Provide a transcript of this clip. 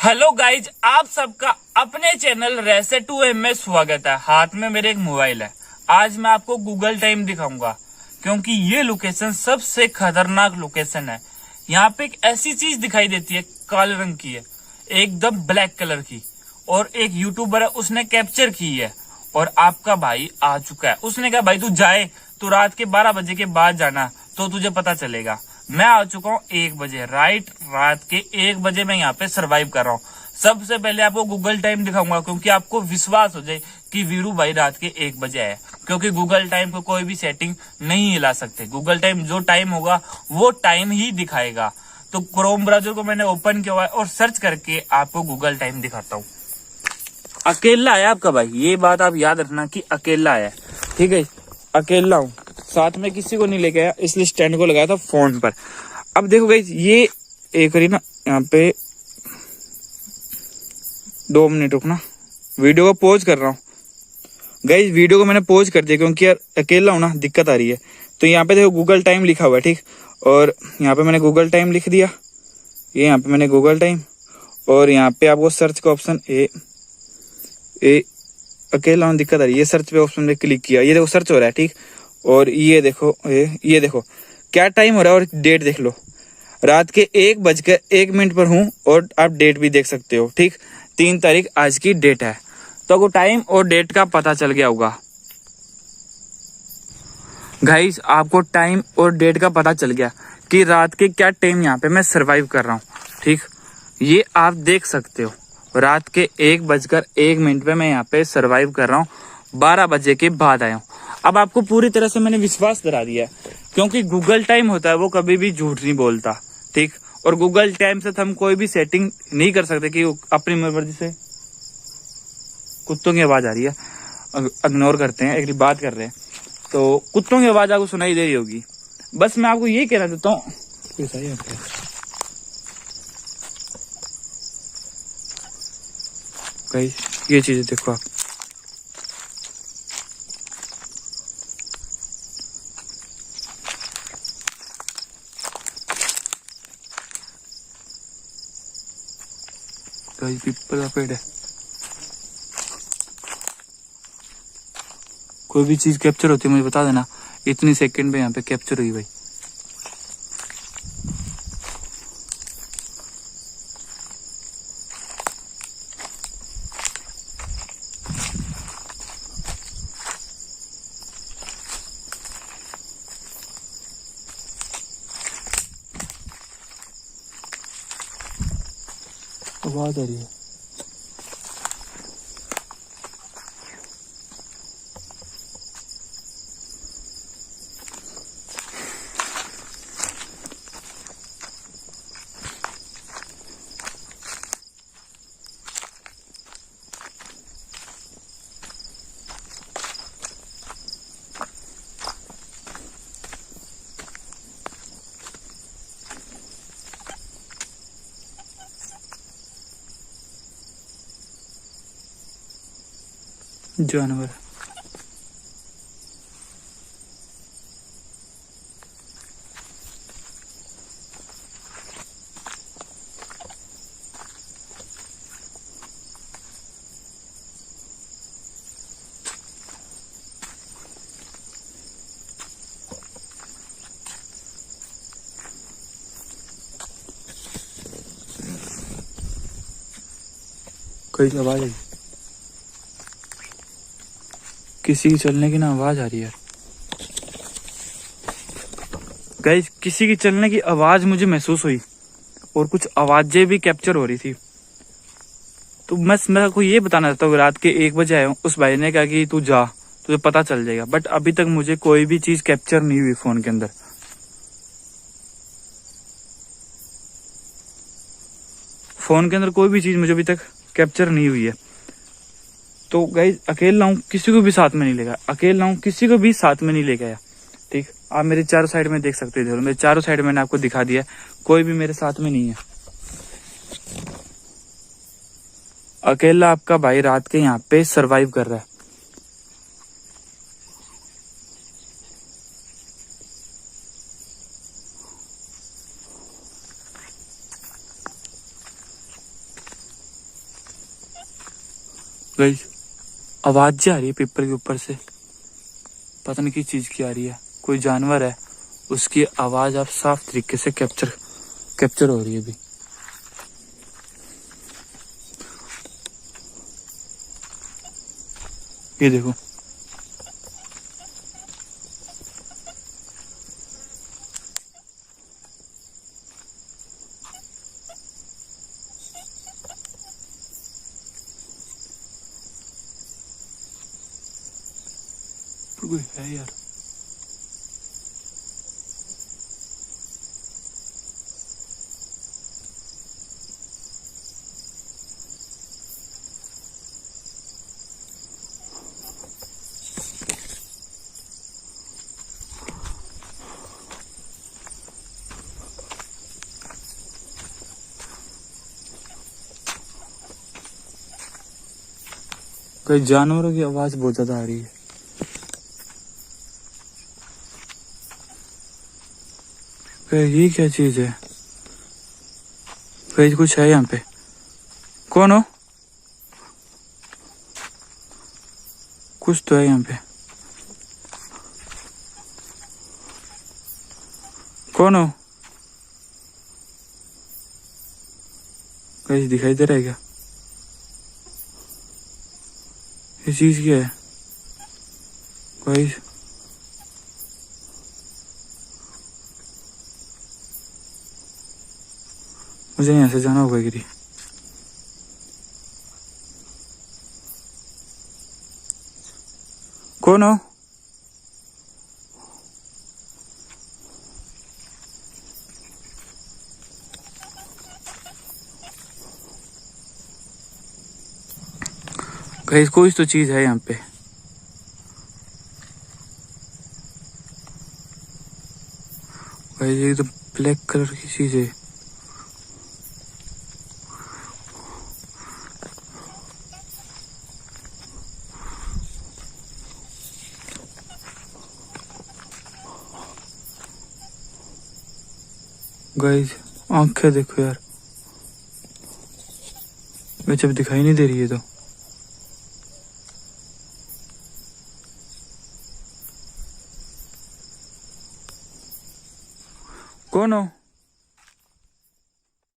Hello guys, आप सबका अपने चैनल रेसे2M में स्वागत है। हाथ में मेरे एक मोबाइल है। आज मैं आपको गूगल टाइम दिखाऊंगा क्योंकि ये लोकेशन सबसे खतरनाक लोकेशन है। यहाँ पे एक ऐसी चीज दिखाई देती है, काले रंग की है, एकदम ब्लैक कलर की, और एक यूट्यूबर है उसने कैप्चर की है और आपका भाई आ चुका है। उसने कहा भाई तू जाए तो रात के 12 बजे के बाद जाना तो तुझे पता चलेगा। मैं आ चुका हूँ 1 बजे, रात के 1 बजे मैं यहाँ पे सरवाइव कर रहा हूँ। सबसे पहले आपको गूगल टाइम दिखाऊंगा क्योंकि आपको विश्वास हो जाए कि वीरू भाई रात के 1 बजे आए, क्योंकि गूगल टाइम को कोई भी सेटिंग नहीं हिला सकते। गूगल टाइम जो टाइम होगा वो टाइम ही दिखाएगा। तो क्रोम ब्राउजर को मैंने ओपन किया हुआ है और सर्च करके आपको गूगल टाइम दिखाता हूँ। अकेला है आपका भाई, ये बात आप याद रखना कि अकेला है, ठीक है। अकेला हूँ, साथ में किसी को नहीं लेके आया, इसलिए स्टैंड को लगाया था फोन पर। अब देखो गाइस, ये एक ना यहाँ पे 2 मिनट रुकना, वीडियो को पॉज कर रहा हूँ गाइस। वीडियो को मैंने पॉज कर दिया क्योंकि यार अकेला हूँ ना, दिक्कत आ रही है। तो यहाँ पे देखो गूगल टाइम लिखा हुआ है, ठीक। और यहाँ पे मैंने गूगल टाइम लिख दिया, ये यहाँ पे मैंने गूगल टाइम, और यहाँ पे आपको सर्च का ऑप्शन ए अकेला हूँ दिक्कत आ रही है, ये सर्च पे ऑप्शन पे क्लिक किया, ये देखो सर्च हो रहा है, ठीक। और ये देखो ये देखो क्या टाइम हो रहा है और डेट देख लो। रात के 1:01 पर हूँ और आप डेट भी देख सकते हो, ठीक। 3 तारीख आज की डेट है। तो आपको टाइम और डेट का पता चल गया होगा गाइस, आपको टाइम और डेट का पता चल गया कि रात के क्या टाइम यहाँ पे मैं सरवाइव कर रहा हूँ, ठीक। ये आप देख सकते हो, रात के 1:01 पे मैं यहाँ पे सरवाइव कर रहा हूँ। 12 बजे के बाद आया हूँ। अब आपको पूरी तरह से मैंने विश्वास दिला दिया है क्योंकि गूगल टाइम होता है वो कभी भी झूठ नहीं बोलता, ठीक। और गूगल टाइम से हम कोई भी सेटिंग नहीं कर सकते कि अपनी मर्जी से। कुत्तों की आवाज आ रही है, इग्नोर करते हैं, एक बात कर रहे हैं। तो कुत्तों की आवाज आपको सुनाई दे रही होगी। बस मैं आपको ये कहना चाहता हूँ, ये चीजें देखो आप, पीपल का पेड़ है। कोई भी चीज कैप्चर होती है मुझे बता देना, इतनी सेकंड में यहाँ पे कैप्चर हुई भाई। आवाज आ रही है, जानवर। कोई आवाज आई, किसी की चलने की ना आवाज आ रही है गाइस। किसी की चलने की आवाज मुझे महसूस हुई और कुछ आवाजें भी कैप्चर हो रही थी। तो मैं आपको ये बताना चाहता हूँ, रात के 1 बजे आया हूँ। उस भाई ने कहा कि तू जा, तुझे पता चल जाएगा, बट अभी तक मुझे कोई भी चीज कैप्चर नहीं हुई फोन के अंदर। फोन के अंदर कोई भी चीज मुझे अभी तक कैप्चर नहीं हुई है। तो गाइस अकेला हूँ, किसी को भी साथ में नहीं लेगा, अकेला हूँ, किसी को भी साथ में नहीं लेके आया, ठीक। आप मेरे चारों साइड में देख सकते थे, मेरे चारों साइड मैंने आपको दिखा दिया, कोई भी मेरे साथ में नहीं है। अकेला आपका भाई रात के यहाँ पे सरवाइव कर रहा है। गाइस आवाज जी आ रही है पेपर के ऊपर से, पता नहीं किस चीज की आ रही है, कोई जानवर है उसकी आवाज आप साफ तरीके से कैप्चर हो रही है अभी। ये देखो कोई है यार। कई जानवरों की आवाज बहुत ज्यादा आ रही है। ये क्या चीज है? कहीं कुछ है यहाँ पे। कौन हो? कुछ तो है यहाँ पे। कौन हो? कहीं दिखाई दे रहा है क्या? ये चीज क्या है? कहीं मुझे यहाँ से जाना होगा गिरी। कौन हो? गाइस कोई तो चीज है यहाँ पे। गाइस ये तो ब्लैक कलर की चीज है। गाइस आंखें देखो यार, मैं जब दिखाई नहीं दे रही है तो। कौन हो?